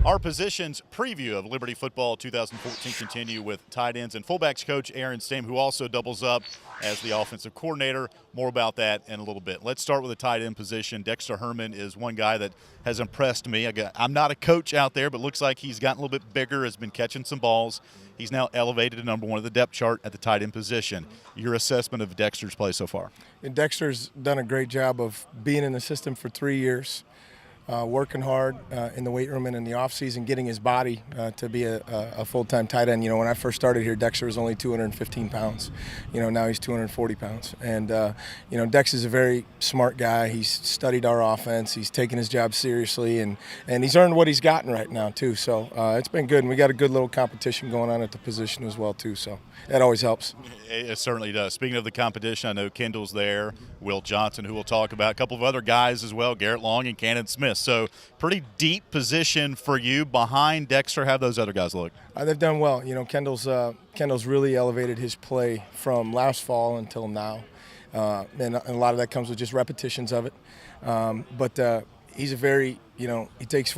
Our positions preview of Liberty Football 2014 continue with tight ends and fullbacks coach Aaron Stam, who also doubles up as the offensive coordinator. More about that in a little bit. Let's start with the tight end position. Dexter Herman is one guy that has impressed me. I'm not a coach out there, but looks like he's gotten a little bit bigger, has been catching some balls. He's now elevated to number one of the depth chart at the tight end position. Your assessment of Dexter's play so far? And Dexter's done a great job of being in the system for 3 years. Working hard in the weight room and in the offseason, getting his body to be a full-time tight end. You know, when I first started here, Dexter was only 215 pounds. You know, now he's 240 pounds. And, you know, Dex is a very smart guy. He's studied our offense. He's taken his job seriously, and he's earned what he's gotten right now, too. So it's been good, and we got a good little competition going on at the position as well, too. So that always helps. It certainly does. Speaking of the competition, I know Kendall's there, Will Johnson, who we'll talk about, a couple of other guys as well, Garrett Long and Cannon Smith. So pretty deep position for you behind Dexter. How those other guys look? They've done well. You know, Kendall's really elevated his play from last fall until now. And a lot of that comes with just repetitions of it. But he's a very, you know, he takes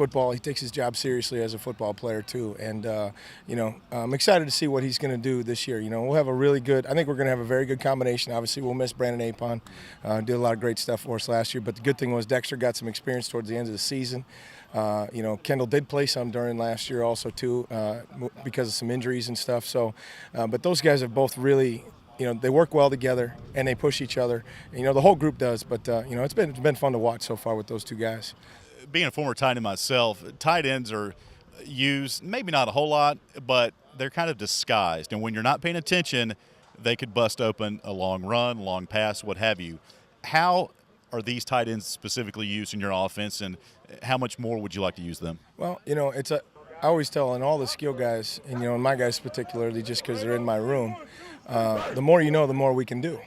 his job seriously as a football player too. And, you know, I'm excited to see what he's going to do this year. You know, we'll have I think we're going to have a very good combination. Obviously, we'll miss Brandon Apon. Did a lot of great stuff for us last year. But the good thing was Dexter got some experience towards the end of the season. You know, Kendall did play some during last year also too because of some injuries and stuff. So, but those guys have both really, you know, they work well together and they push each other. And, you know, the whole group does. But you know, it's been fun to watch so far with those two guys. Being a former tight end myself, tight ends are used maybe not a whole lot, but they're kind of disguised. And when you're not paying attention, they could bust open a long run, long pass, what have you. How are these tight ends specifically used in your offense, and how much more would you like to use them? Well, you know, I always tell, and all the skill guys, and, you know, and my guys particularly, just because they're in my room, the more you know, the more we can do.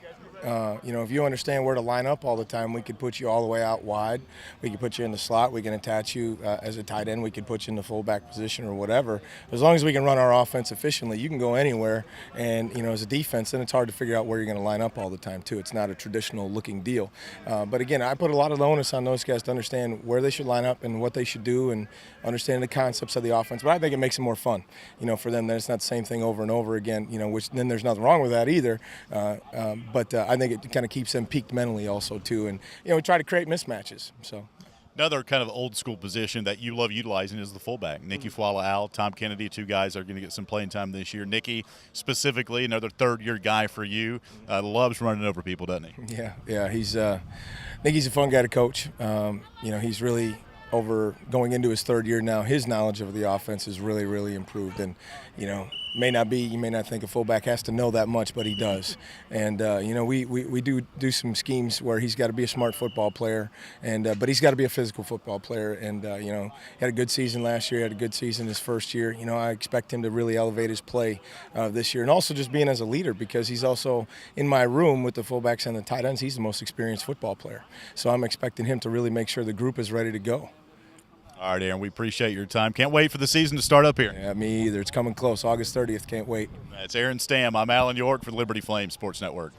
You know, if you understand where to line up all the time, we could put you all the way out wide. We could put you in the slot. We can attach you as a tight end. We could put you in the fullback position or whatever. As long as we can run our offense efficiently, you can go anywhere. And, you know, as a defense, then it's hard to figure out where you're going to line up all the time, too. It's not a traditional looking deal. But, again, I put a lot of onus on those guys to understand where they should line up and what they should do and understand the concepts of the offense. But I think it makes it more fun, you know, for them. Then it's not the same thing over and over again, you know, which then there's nothing wrong with that either. But I think it kind of keeps them peaked mentally also too, and you know, we try to create mismatches. So another kind of old school position that you love utilizing is the fullback. Nicky Fuala, Tom Kennedy, two guys are going to get some playing time this year. Nicky specifically, another third-year guy for you, loves running over people, doesn't he? Yeah. Nicky's a fun guy to coach. You know, he's really going into his third year now. His knowledge of the offense has really, really improved, and you know, you may not think a fullback has to know that much, but he does. And you know, we do some schemes where he's got to be a smart football player, and but he's got to be a physical football player. And you know, he had a good season last year. Had a good season his first year. You know, I expect him to really elevate his play this year, and also just being as a leader, because he's also in my room with the fullbacks and the tight ends. He's the most experienced football player, so I'm expecting him to really make sure the group is ready to go. All right, Aaron, we appreciate your time. Can't wait for the season to start up here. Yeah, me either. It's coming close. August 30th. Can't wait. That's Aaron Stam. I'm Alan York for the Liberty Flames Sports Network.